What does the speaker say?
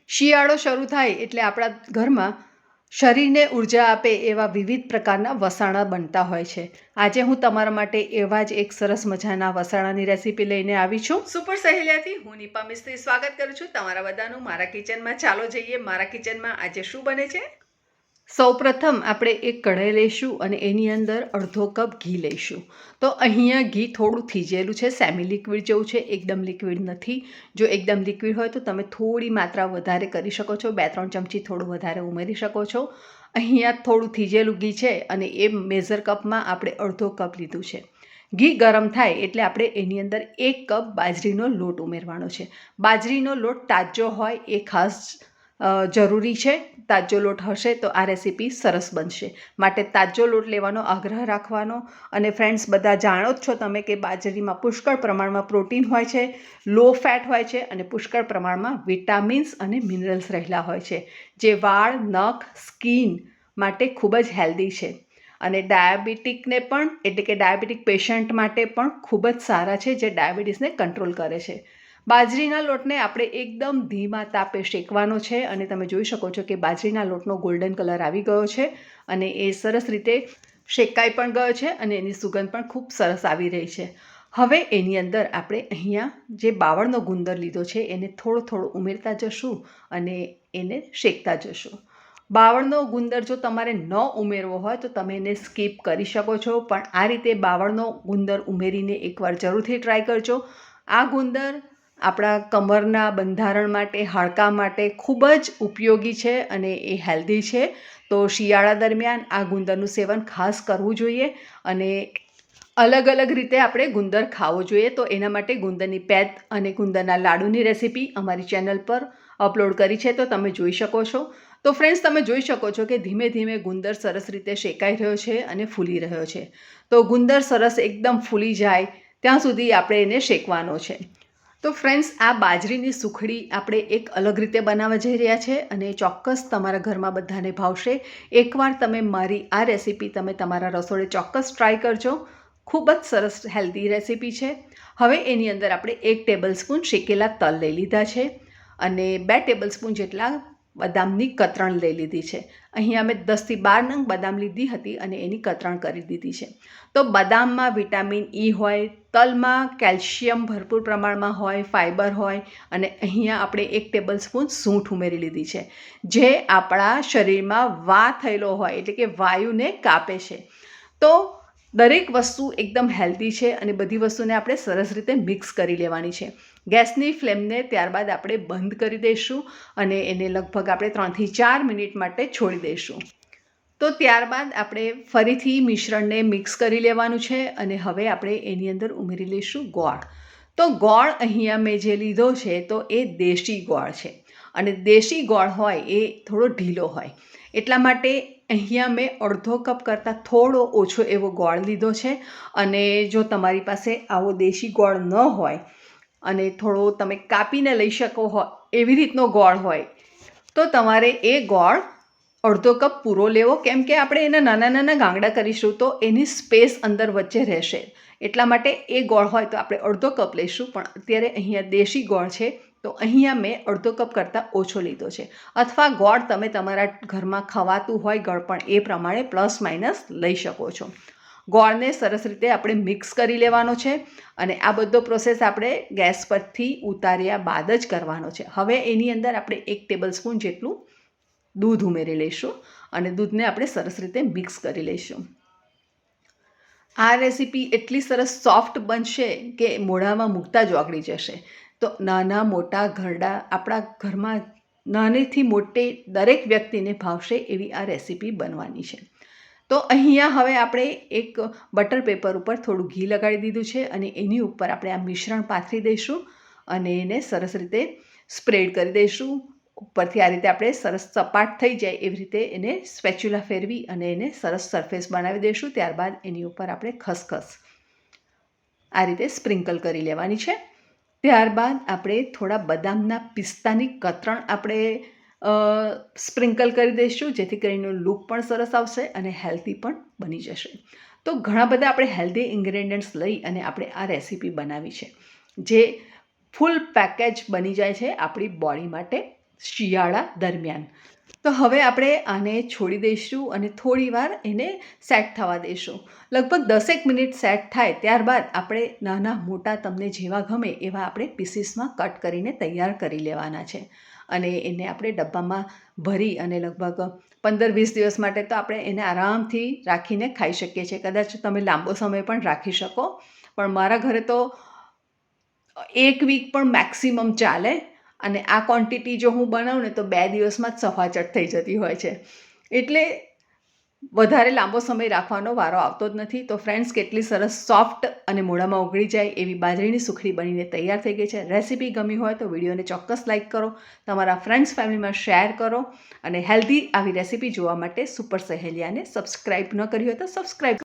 શિયાળો શરૂ થાય એટલે આપણા ઘરમાં શરીરને ઉર્જા આપે એવા વિવિધ પ્રકારના વસાણા બનતા હોય છે. આજે હું તમારા માટે એવા જ એક સરસ મજાના વસાણાની રેસીપી લઈને આવી છું. સુપર સહેલિયાથી હું નિપા મિસ્ત્રી સ્વાગત કરું છું તમારા બધાનું મારા કિચનમાં. ચાલો જઈએ મારા કિચનમાં આજે શું બને છે. સૌપ્રથમ આપણે એક કઢાઈ લઈશું અને એની અંદર અડધો કપ ઘી લઈશું. તો અહીંયા ઘી થોડું થીજેલું છે, સેમી લિક્વિડ જેવું છે, એકદમ લિક્વિડ નથી. જો એકદમ લિક્વિડ હોય તો તમે થોડી માત્રા વધારે કરી શકો છો, 2-3 ચમચી થોડું વધારે ઉમેરી શકો છો. અહીંયા થોડું થીજેલું ઘી છે અને એ મેઝર કપમાં આપણે અડધો કપ લીધું છે. ઘી ગરમ થાય એટલે આપણે એની અંદર 1 કપ બાજરીનો લોટ ઉમેરવાનો છે. બાજરીનો લોટ તાજો હોય એ ખાસ જરૂરી છે. તાજો લોટ હશે તો આ રેસીપી સરસ બનશે, માટે તાજો લોટ લેવાનો આગ્રહ રાખવાનો. અને ફ્રેન્ડ્સ, બધા જાણો જ છો તમે કે બાજરીમાં પુષ્કળ પ્રમાણમાં પ્રોટીન હોય છે, લો ફેટ હોય છે અને પુષ્કળ પ્રમાણમાં વિટામિન્સ અને મિનરલ્સ રહેલા હોય છે, જે વાળ, નખ, સ્કિન માટે ખૂબ જ હેલ્ધી છે. અને ડાયાબિટીકને પણ, એટલે કે ડાયાબિટીક પેશન્ટ માટે પણ ખૂબ જ સારા છે, જે ડાયાબિટીસને કંટ્રોલ કરે છે. બાજરીના લોટને આપણે એકદમ ધીમા તાપે શેકવાનો છે અને તમે જોઈ શકો છો કે બાજરીના લોટનો ગોલ્ડન કલર આવી ગયો છે અને એ સરસ રીતે શેકાઈ પણ ગયો છે અને એની સુગંધ પણ ખૂબ સરસ આવી રહી છે. હવે એની અંદર આપણે અહીંયા જે બાવળનો ગુંદર લીધો છે એને થોડો થોડો ઉમેરતા જશું અને એને શેકતા જશું. બાવળનો ગુંદર જો તમારે ન ઉમેરવો હોય તો તમે એને સ્કીપ કરી શકો છો, પણ આ રીતે બાવળનો ગુંદર ઉમેરીને એકવાર જરૂરથી ટ્રાય કરજો. આ ગુંદર આપણા કમરના બંધારણ માટે, હાડકાં માટે ખૂબ જ ઉપયોગી છે અને એ હેલ્ધી છે. તો શિયાળા દરમિયાન આ ગુંદરનું સેવન ખાસ કરવું જોઈએ અને અલગ અલગ રીતે આપણે ગુંદર ખાવો જોઈએ. તો એના માટે ગુંદરની પેત અને ગુંદરના લાડુની રેસીપી અમારી ચેનલ પર અપલોડ કરી છે, તો તમે જોઈ શકો છો. તો ફ્રેન્ડ્સ, તમે જોઈ શકો છો કે ધીમે ધીમે ગુંદર સરસ રીતે શેકાઈ રહ્યો છે અને ફૂલી રહ્યો છે. તો ગુંદર સરસ એકદમ ફૂલી જાય ત્યાં સુધી આપણે એને શેકવાનો છે. તો ફ્રેન્ડ્સ, આ બાજરીની સુખડી આપણે એક અલગ રીતે બનાવવા જઈ રહ્યા છે અને ચોક્કસ તમારા ઘરમાં બધાને ભાવશે. એકવાર તમે મારી આ રેસીપી તમે તમારા રસોડે ચોક્કસ ટ્રાય કરજો. ખૂબ જ સરસ હેલ્ધી રેસીપી છે. હવે એની અંદર આપણે 1 ટેબલસ્પૂન શેકેલા તલ લઈ લીધા છે અને 2 ટેબલસ્પૂન જેટલા બદામની કતરણ લઈ લીધી છે. અહીંયા અમે 10 થી 12 નંગ બદામ લીધી હતી અને એની કતરણ કરી દીધી છે. તો બદામમાં વિટામિન ઈ હોય, તલમાં કેલ્શિયમ ભરપૂર પ્રમાણમાં હોય, ફાઇબર હોય અને અહીંયા આપણે 1 ટેબલસ્પૂન સૂંઠ ઉમેરી લીધી છે, જે આપણા શરીરમાં થયેલો હોય એટલે કે વાયુને કાપે છે. તો દરેક વસ્તુ એકદમ હેલ્ધી છે અને બધી વસ્તુને આપણે સરસ રીતે મિક્સ કરી લેવાની છે. ગેસની ફ્લેમને ત્યારબાદ આપણે બંધ કરી દઈશું અને એને લગભગ આપણે 3 થી 4 મિનિટ માટે છોડી દઈશું. તો ત્યારબાદ આપણે ફરીથી મિશ્રણને મિક્સ કરી લેવાનું છે અને હવે આપણે એની અંદર ઉમેરી લઈશું ગોળ. તો ગોળ અહીંયા મેં જે લીધો છે તો એ દેશી ગોળ છે અને દેશી ગોળ હોય એ થોડો ઢીલો હોય, એટલા માટે અહીંયા મેં અડધો કપ કરતાં થોડો ઓછો એવો ગોળ લીધો છે. અને જો તમારી પાસે આવો દેશી ગોળ ન હોય અને થોડો તમે કાપીને લઈ શકો હોય એવી રીતનો ગોળ હોય તો તમારે એ ગોળ અડધો કપ પૂરો લેવો, કેમ કે આપણે એના નાના નાના ગાંગડા કરીશું તો એની સ્પેસ અંદર વચ્ચે રહેશે. એટલા માટે એ ગોળ હોય તો આપણે અડધો કપ લઈશું, પણ અત્યારે અહીંયા દેશી ગોળ છે તો અહીંયા મેં અડધો કપ કરતાં ઓછો લીધો છે. અથવા ગોળ તમે તમારા ઘરમાં ખવાતું હોય ગળપણ એ પ્રમાણે પ્લસ માઇનસ લઈ શકો છો. ગોળને સરસ રીતે આપણે મિક્સ કરી લેવાનો છે અને આ બધો પ્રોસેસ આપણે ગેસ પરથી ઉતાર્યા બાદ જ કરવાનો છે. હવે એની અંદર આપણે 1 ટેબલસ્પૂન જેટલું દૂધ ઉમેરી લઈશું અને દૂધને આપણે સરસ રીતે મિક્સ કરી લઈશું. આ રેસીપી એટલી સરસ સોફ્ટ બનશે કે મોઢામાં મૂકતા જ ઓગળી જશે. તો નાના મોટા ઘરડા આપણા ઘરમાં નાનેથી મોટે દરેક વ્યક્તિને ભાવશે એવી આ રેસીપી બનવાની છે. તો અહીંયા હવે આપણે એક બટર પેપર ઉપર થોડું ઘી લગાડી દીધું છે અને એની ઉપર આપણે આ મિશ્રણ પાથરી દઈશું અને એને સરસ રીતે સ્પ્રેડ કરી દઈશું. ઉપરથી આ રીતે આપણે સરસ સપાટ થઈ જાય એવી રીતે એને સ્પેચ્યુલા ફેરવી અને એને સરસ સરફેસ બનાવી દઈશું. ત્યારબાદ એની ઉપર આપણે ખસખસ આ રીતે સ્પ્રિંકલ કરી લેવાની છે. ત્યારબાદ આપણે થોડા બદામના પિસ્તાની કતરણ આપણે સ્પ્રિંકલ કરી દઈશું, જેથી કરીને લુક પણ સરસ આવશે અને હેલ્ધી પણ બની જશે. તો ઘણા બધા આપણે હેલ્ધી ઇન્ગ્રેડિયન્ટ્સ લઈ અને આપણે આ રેસીપી બનાવી છે, જે ફૂલ પેકેજ બની જાય છે આપણી બોડી માટે. શિયાળા દરમિયાન. તો હવે આપણે આને છોડી દઈશું અને થોડીવાર એને સેટ થવા દઈશું. લગભગ 10 મિનિટ સેટ થાય ત્યારબાદ આપણે નાના મોટા તમને જેવા ગમે એવા આપણે પીસીસમાં કટ કરીને તૈયાર કરી લેવાના છે. અને એને આપણે ડબ્બામાં ભરી અને લગભગ 15-20 દિવસ માટે તો આપણે એને આરામથી રાખીને ખાઈ શકીએ છીએ. કદાચ તમે લાંબો સમય પણ રાખી શકો, પણ મારા ઘરે તો 1 વીક પણ મેક્સિમમ ચાલે. અને આ ક્વોન્ટિટી જો હું બનાવું ને તો 2 દિવસમાં જ સફાચટ થઈ જતી હોય છે. એટલે વધારે લાંબો સમય રાખવાનો વારો આવતો જ નથી. તો ફ્રેન્ડ્સ, કેટલી સરસ સોફ્ટ અને મોઢામાં ઓગળી જાય એવી બાજરીની સુખડી બનીને તૈયાર થઈ ગઈ છે. રેસીપી ગમી હોય તો વિડીયોને ચોક્કસ લાઇક કરો, તમારા ફ્રેન્ડ્સ ફેમિલીમાં શેર કરો અને હેલ્ધી આવી રેસીપી જોવા માટે સુપર સહેલિયાને સબસ્ક્રાઈબ ન કરી હોય તો સબસ્ક્રાઈબ